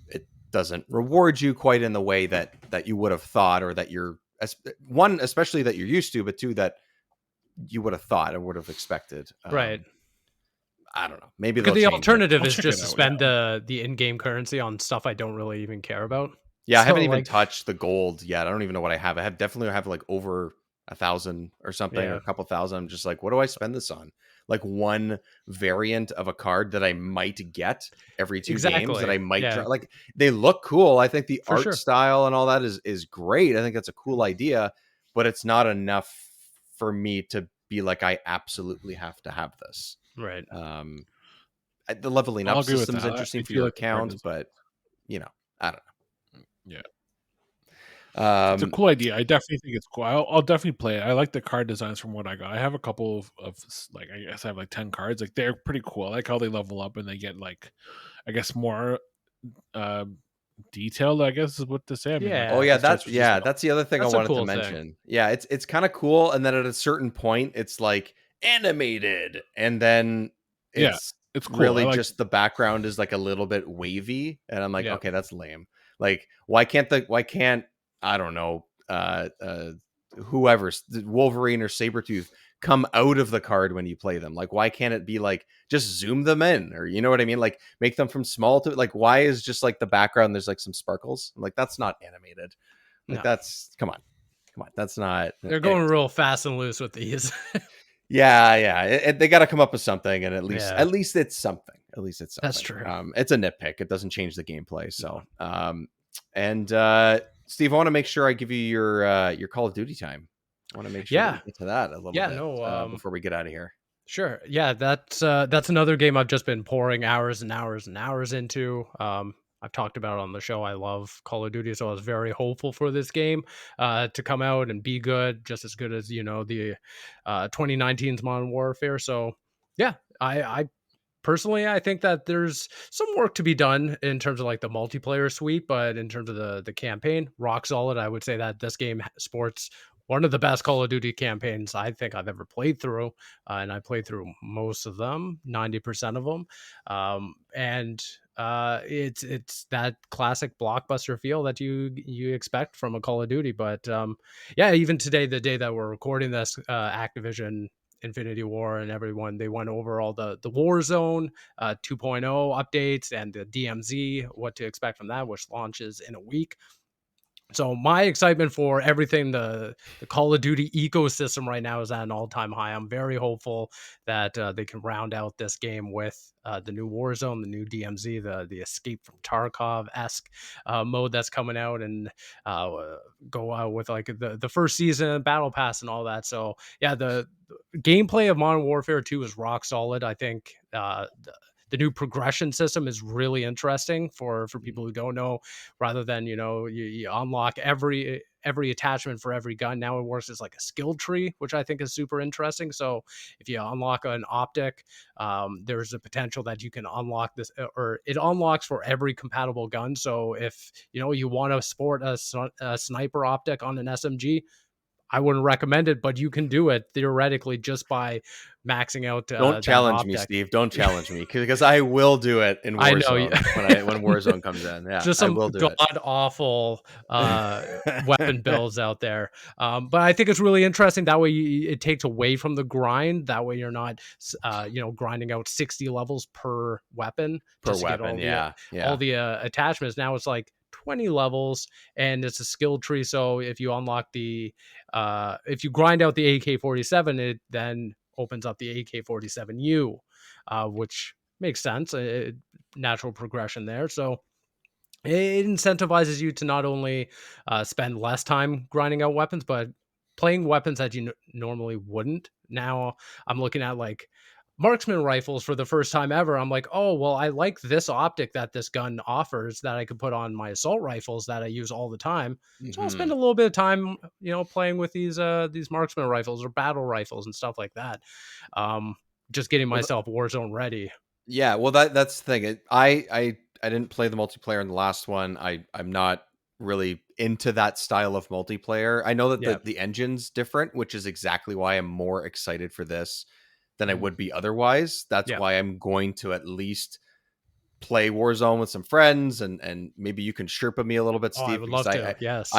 it doesn't reward you quite in the way that you would have thought, or that you're especially that you're used to, but two, that you would have thought or would have expected. Right. I don't know. Maybe Because the alternative I'll is check just it to out, spend the in-game currency on stuff I don't really even care about. Yeah, I So, haven't even like, touched the gold yet. I don't even know what I have. I definitely have like over 1,000 or something, or Yeah. a couple thousand. I'm just like, what do I spend this on? Like one variant of a card that I might get every 2 games that Exactly. I might Yeah. try. Like, they look cool. I think the For art sure. style and all that is great. I think that's a cool idea, but it's not enough for me to be like, I absolutely have to have this. Right. The leveling I'll up agree with system is that. interesting I for feel your like the card account, is- but I don't yeah. know. It's a cool idea. I definitely think it's cool. I'll definitely play it. I like the card designs from what I got. I have a couple of like, I guess I have like 10 cards. Like, they're pretty cool. I like how they level up and they get like, I guess, more detailed, I guess is what to say. I mean, like Yeah. Oh yeah, it starts with just that's the other thing I That's a wanted to cool thing. mention. Yeah, it's kind of cool, and then at a certain point, it's like animated, and then yeah, it's it's cool. I really like just the background is like a little bit wavy, and I'm like, Yeah. okay, that's lame. Like, why can't I don't know, whoever Wolverine or Sabretooth come out of the card when you play them? Like, why can't it be like just zoom them in, or you know what I mean? Like, make them from small to like, why is just like the background there's like some sparkles? I'm like, that's not animated. Like, No. that's come on, that's not. They're going Anyways, real fast and loose with these. yeah, they got to come up with something, and Yeah. at least it's something. At least it's That's something. true. It's a nitpick. It doesn't change the gameplay. No. So, and Steve, I want to make sure I give you your Call of Duty time. I want to make sure that we Yeah. get to that a little Yeah. bit No. before we get out of here. Sure. Yeah, that's another game I've just been pouring hours and hours and hours into. I've talked about it on the show. I love Call of Duty, so I was very hopeful for this game to come out and be good, just as good as the 2019's Modern Warfare. So yeah, I personally, I think that there's some work to be done in terms of like the multiplayer suite, but in terms of the campaign, rock solid. I would say that this game sports one of the best Call of Duty campaigns I think I've ever played through, and I played through most of them, 90% of them, and it's that classic blockbuster feel that you expect from a Call of Duty. But yeah, even today, the day that we're recording this, Activision Infinity War and everyone, they went over all the Warzone 2.0 updates and the DMZ, what to expect from that, which launches in a week. So my excitement for everything, the Call of Duty ecosystem right now is at an all-time high. I'm very hopeful that they can round out this game with the new Warzone, the new DMZ, the Escape from Tarkov esque mode that's coming out, and go out with like the first season battle pass and all that. So yeah, the gameplay of Modern Warfare 2 is rock solid. I think the new progression system is really interesting for people who don't know. Rather than you unlock every attachment for every gun, now it works as like a skill tree, which I think is super interesting. So if you unlock an optic, there's a potential that you can unlock this, or it unlocks for every compatible gun. So if you want to sport a sniper optic on an SMG, I wouldn't recommend it, but you can do it theoretically just by maxing out Don't that challenge me, optic. Steve. Don't challenge me, because I will do it in I know. Warzone when Warzone comes in. Yeah, Just I some will do god awful weapon it. builds out there. But I think it's really interesting. That way, it takes away from the grind. That way, you're not, grinding out 60 levels per weapon Per just to get weapon, yeah, all yeah. the attachments. Now it's like 20 levels, and it's a skill tree. So if you unlock if you grind out the AK-47, it then opens up the AK-47U, which makes sense. Natural progression there. So it incentivizes you to not only spend less time grinding out weapons, but playing weapons that you normally wouldn't. Now I'm looking at like marksman rifles for the first time ever. I'm like, oh, well, I like this optic that this gun offers that I could put on my assault rifles that I use all the time. So I'll spend Mhm. a little bit of time, playing with these marksman rifles or battle rifles and stuff like that. Um, just getting Well, myself Warzone ready. yeah, well, that's the thing. I didn't play the multiplayer in the last one. I'm not really into that style of multiplayer. I know that Yeah. the engine's different, which is exactly why I'm more excited for this than I Mhm. would be otherwise. That's Yeah. why I'm going to at least play Warzone with some friends, and maybe you can Sherpa me a little bit, Oh, I Steve, would because love to. Yes.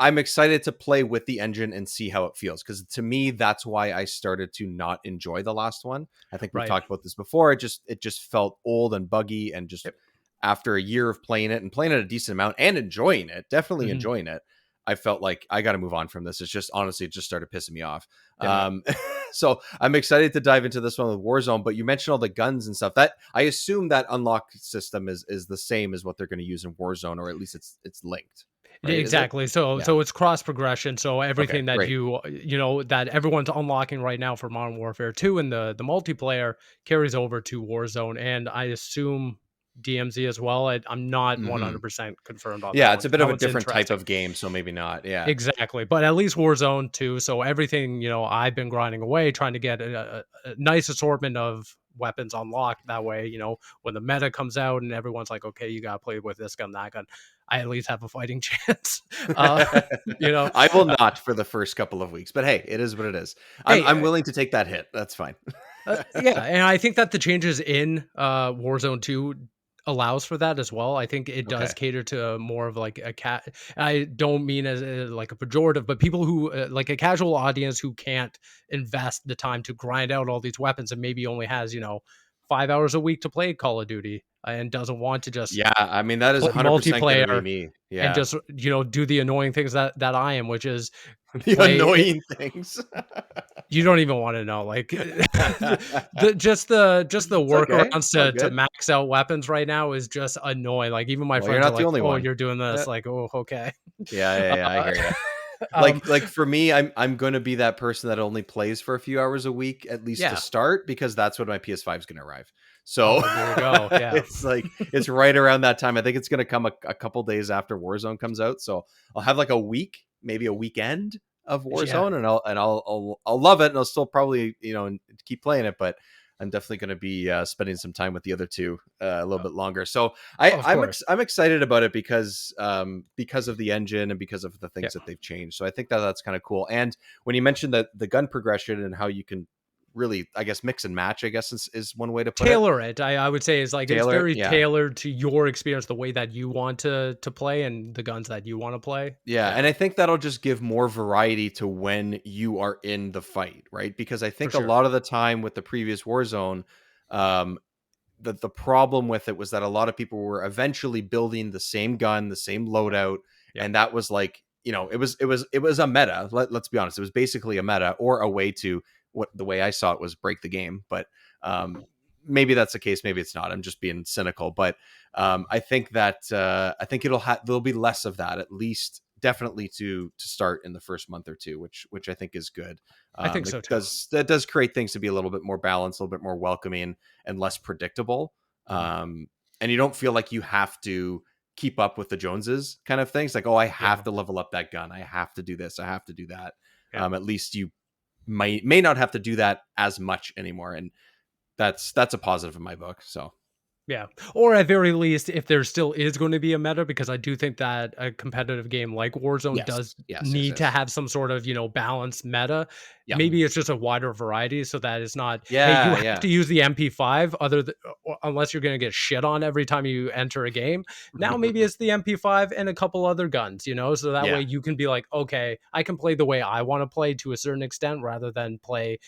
I'm excited to play with the engine and see how it feels. Because to me, that's why I started to not enjoy the last one. I think we've Right. talked about this before. It just felt old and buggy, and just Yep. after a year of playing it and playing it a decent amount and enjoying it, definitely Mhm. enjoying it, I felt like I got to move on from this. It's just honestly, it just started pissing me off. Yeah. Um, so I'm excited to dive into this one with Warzone. But you mentioned all the guns and stuff. That I assume that unlock system is the same as what they're going to use in Warzone, or at least it's linked, Yeah, right? Is it? exactly. So Yeah. it's cross progression. So Okay. everything that Great. that everyone's unlocking right now for Modern Warfare 2 and the multiplayer carries over to Warzone. And I assume DMZ as well. I'm not Mhm. 100% confirmed on that Yeah, one. it's a bit That of a one's different type interesting. of game, so maybe not. Yeah. Exactly, but at least Warzone too. So everything, I've been grinding away trying to get a nice assortment of weapons unlocked. That way, when the meta comes out and everyone's like, okay, you gotta play with this gun, that gun, I at least have a fighting chance. uh, you know, I will not for the first couple of weeks, but hey, it is what it is. I'm hey, willing to take that hit. That's fine. yeah, and I think that the changes in Warzone 2 allows for that as well. I think it does Okay. cater to more of like a cat. I don't mean as like a pejorative, but people who like a casual audience who can't invest the time to grind out all these weapons and maybe only has 5 hours a week to play Call of Duty and doesn't want to just Yeah, I mean that is play 100% going to be multiplayer me. and Yeah. just do the annoying things that I am, which is The play it. annoying things. You don't even wanna know, like, just the It's okay. workarounds It's all to good. max out weapons right now is just annoying, like, even my Well, you're friends are not the like, only "Oh, one. you're doing Yeah. this," like, "Oh, okay." Yeah, I Uh, hear you. um, Like for me, I'm going to be that person that only plays for a few hours a week at least to yeah. start because that's when my PS5 is going to arrive. So Oh, there you go, yeah. it's like it's right around that time. I think it's going to come a couple days after Warzone comes out. So I'll have like a week, maybe a weekend of Yeah. Warzone, and I'll love it, and I'll still probably keep playing it, but I'm definitely going to be spending some time with the other two a little bit longer. So Of course. I'm excited about it because of the engine and because of the Yeah. things that they've changed. So I think that that's kind of cool. And when you mentioned that the gun progression and how you can really, I guess, mix and match, I guess is one way to put it. Tailor it, I would say is like it's Tailor it, very yeah. tailored to your experience, the way that you want to play and the guns that you wanna play. Yeah, Yeah, and I think that'll just give more variety to when you are in the fight, right? Because I for think a sure. lot of the time with the previous Warzone, um, the problem with it was that a lot of people were eventually building the same gun, the same loadout, Yeah. and that was like, it was a meta. Let's be honest, it was basically a meta or a way to what the way I saw it was break the game. But maybe that's the case, maybe it's not. I'm just being cynical, but I think that I think there'll be less of that at least. Definitely to start in the first month or two, which I think is good. I think It so too. does create things to be a little bit more balanced, a little bit more welcoming, and less predictable. Mhm. And you don't feel like you have to keep up with the Joneses kind of things. Like, oh, I have Yeah, to level up that gun. I have to do this. I have to do that. yeah. At least you may not have to do that as much anymore. And that's a positive in my book. So Yeah. Or at very least, if there still is going to be a meta, because I do think that a competitive game like Warzone yes, does yes, need to yes. have some sort of, balanced meta. Yeah. Maybe it's just a wider variety so that it's not, hey, you Yeah, have yeah. to use the MP5 unless you're going to get shit on every time you enter a game. Now maybe it's the MP5 and a couple other guns, so that way Yeah. you can be like, okay, I can play the way I want to play to a certain extent rather than play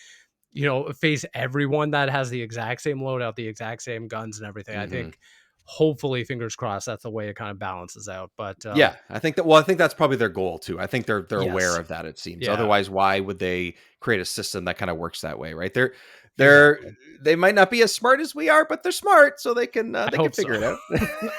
face everyone that has the exact same loadout, the exact same guns and everything. I Hmm. think hopefully, fingers crossed, that's the way it kind of balances out. But Yeah, I think that. Well, I think that's probably their goal too. I think they're aware yes, of that. It seems. yeah, Otherwise, why would they create a system that kind of works that way? Right? They're exactly. they might not be as smart as we are, but they're smart, so I they can hope so. figure it out.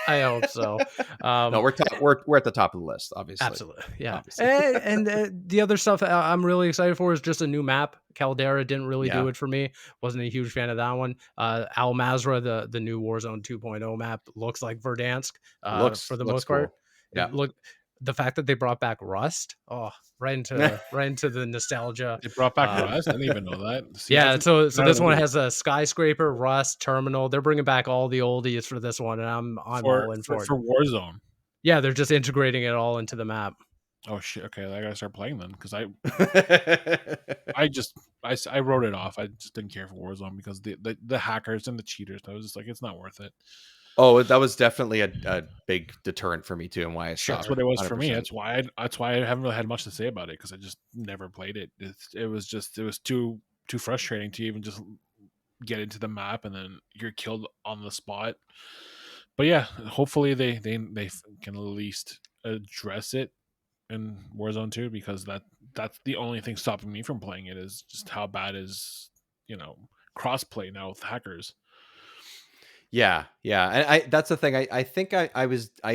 I hope so. No, Um, we're at the top of the list, obviously. Absolutely, yeah. Obviously, And the other stuff I'm really excited for is just a new map. Caldera didn't really yeah. do it for me. Wasn't a huge fan of that one. Al Mazrah, the new Warzone 2.0 map, looks like Verdansk for the Looks most part. cool. It Yeah. look The fact that they brought back Rust, oh, right into the nostalgia. They brought back Um, Rust. I didn't even know that. See, yeah, I've so been out of this the one loop has a skyscraper, Rust, terminal. They're bringing back all the oldies for this one, and I'm for all in for for it. for Warzone. Yeah, they're just integrating it all into the map. Oh shit! Okay, I gotta start playing then because I just I wrote it off. I just didn't care for Warzone because the hackers and the cheaters. I was just like, it's not worth it. Oh, that was definitely a big deterrent for me too, and why I Sure. That's stopped. what it was for me. 100%. That's why I haven't really had much to say about it because I just never played it. It was too frustrating to even just get into the map and then you're killed on the spot. But yeah, hopefully they can at least address it in Warzone 2 because that's the only thing stopping me from playing it is just how bad is crossplay now with hackers. Yeah, yeah. And I that's the thing. I think I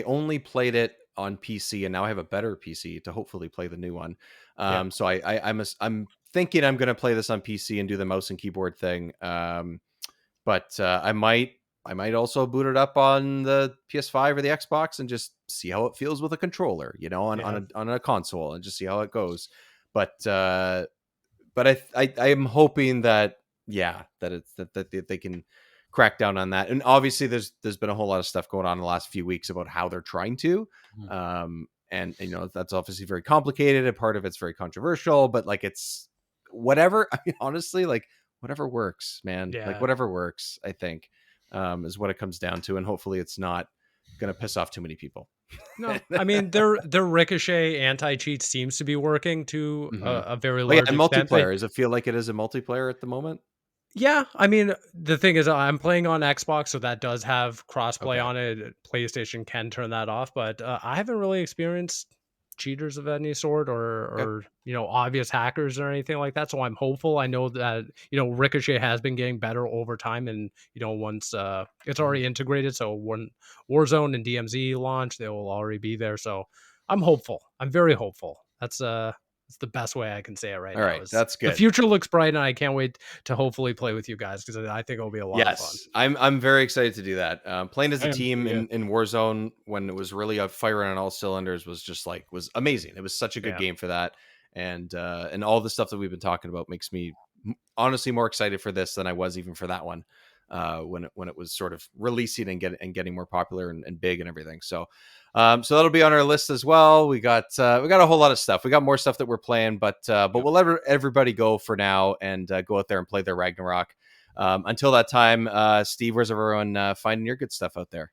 only played it on PC, and now I have a better PC to hopefully play the new one. Yeah. So I'm thinking I'm gonna play this on PC and do the mouse and keyboard thing. But I might I might also boot it up on the PS5 or the Xbox and just see how it feels with a controller, you know, on a console, and just see how it goes. But I am hoping that that they can crack down on that. And obviously there's been a whole lot of stuff going on in the last few weeks about how they're trying to. And you know, that's obviously very complicated, and part of it's very controversial, but like, it's whatever. I mean, honestly, like, whatever works, man. Like, whatever works, I think, is what it comes down to. And hopefully it's not going to piss off too many people. No, I mean, their Ricochet anti-cheat seems to be working to a very large and extent. Multiplayer, does it feel like it is a multiplayer at the moment? Yeah, I mean, the thing is, I'm playing on Xbox, so that does have crossplay on it. PlayStation can turn that off, but I haven't really experienced cheaters of any sort, or you know, obvious hackers or anything like that. So I'm hopeful. I know that, you know, Ricochet has been getting better over time, and you know, once it's already integrated, so when Warzone and DMZ launch, they will already be there. So I'm hopeful. I'm very hopeful. It's the best way I can say it right now. All right, that's good. The future looks bright, and I can't wait to hopefully play with you guys, because I think it'll be a lot of fun. I'm very excited to do that. Playing as a team in Warzone when it was really firing on all cylinders was amazing. It was such a good game for that, and all the stuff that we've been talking about makes me honestly more excited for this than I was even for that one. When it was sort of releasing and getting more popular and big and everything. So that'll be on our list as well. We got a whole lot of stuff. We got more stuff that we're playing, but we'll let everybody go for now and go out there and play their Ragnarok. Until that time, Steve, where's everyone finding your good stuff out there?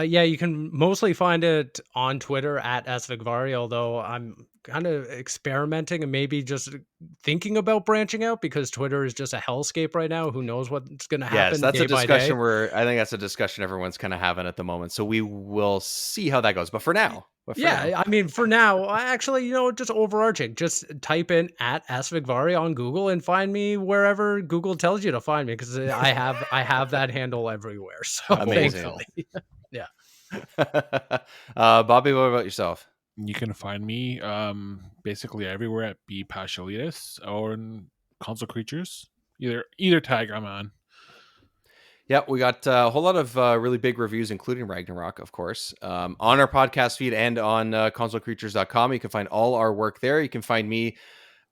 You can mostly find it on Twitter at @svigvari, although I'm kind of experimenting and maybe just thinking about branching out, because Twitter is just a hellscape right now. Who knows what's going to happen? Yes, that's a discussion I think that's a discussion everyone's kind of having at the moment. So we will see how that goes. But for now. I mean, for now, actually, you know, just overarching, just type in @svigvari on Google and find me wherever Google tells you to find me, because I have that handle everywhere. So amazing. Thankfully. Yeah. Bobby, what about yourself? You can find me basically everywhere at B Pashalitis or in Console Creatures. Either tag I'm on. Yeah, we got a whole lot of really big reviews, including Ragnarok, of course, on our podcast feed and on consolecreatures.com. You can find all our work there. You can find me,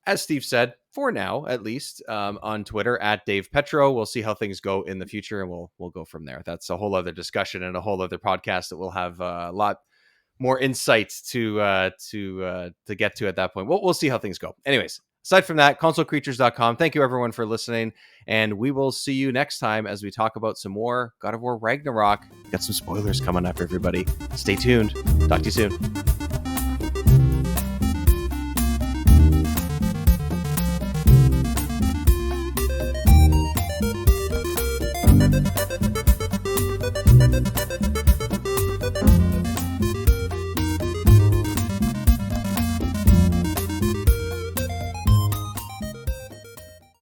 as Steve said, for now, at least, on Twitter at Dave Petro. We'll see how things go in the future, and we'll go from there. That's a whole other discussion and a whole other podcast that we'll have a lot more insights to get to at that point. We'll see how things go. Anyways, aside from that, consolecreatures.com. Thank you, everyone, for listening, and we will see you next time as we talk about some more God of War Ragnarok. Got some spoilers coming up, everybody. Stay tuned. Talk to you soon.